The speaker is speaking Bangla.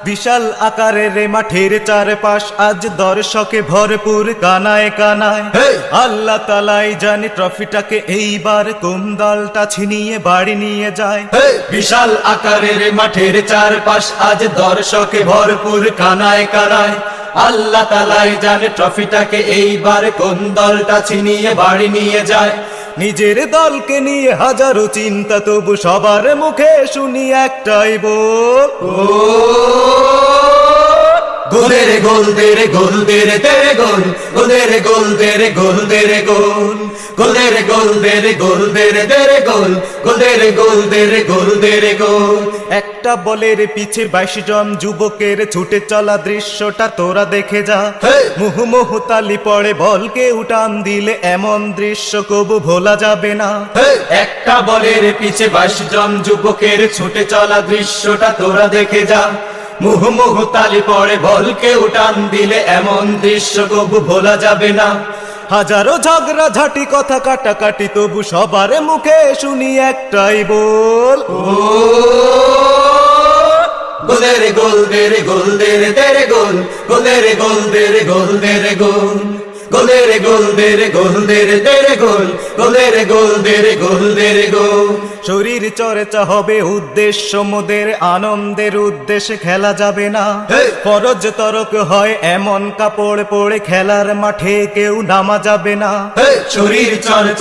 বিশাল আকারের মাঠের চারপাশ আজ দর্শকে ভরপুর কানায় কানায়। আল্লাহ তালাই জানে ট্রফিটাকে এইবার কোন দলটা ছিনিয়ে বাড়ি নিয়ে যায়। বিশাল আকারের মাঠের চারপাশ আজ দর্শকে ভরপুর কানায় কানায়। আল্লাহ তালাই জানে ট্রফিটাকে এইবার কোন দলটা ছিনিয়ে বাড়ি নিয়ে যায়। নিজের দলকে নিয়ে হাজারো চিন্তা, তবু সবার মুখে শুনি একটাই বল, গোলের গোল দেরে গোল দেরে তেরে গোল, গোলের গোল দেরে গোল দেরে গোল, গোলের গোল দেরে গোল দেরে তেরে গোল, গোলের গোল দেরে গোল দেরে গোল। একটা বলের পিছে 22 জন যুবকের ছুটে চলা দৃশ্যটা তোরা দেখে যা। মুহুমুহু তালি পড়ে বলকে উঠান দিলে এমন দৃশ্য কবু ভোলা যাবে না। একটা বলের পিছে 22 জন যুবকের ছুটে চলা দৃশ্যটা তোরা দেখে যা। মুহুমুহু তালি পড়ে বলকে উঠান দিলে এমন দৃশ্য কবু ভোলা যাবে না। হাজারো ঝগড়া ঝাঁটি কথা কাটাকাটি, তবু সবার মুখে শুনি একটাই বল, গোলের গোল দেরে গোল দেরে তেরে গোল, গোলের গোল দেরে গোল দেরে গোল, গোলের গোল দেরে গোল দেরে তেরে গোল, গোলের গোল দেরে গোল দেরে গোল। শরীর চর্চা হবে উদ্দেশ্য মোদের, আনন্দের উদ্দেশ্যে খেলা যাবে না। ফরজ তরক হয় এমন কাপড় পরে খেলার মাঠে কেউ নামা যাবে না। শরীর চর্চা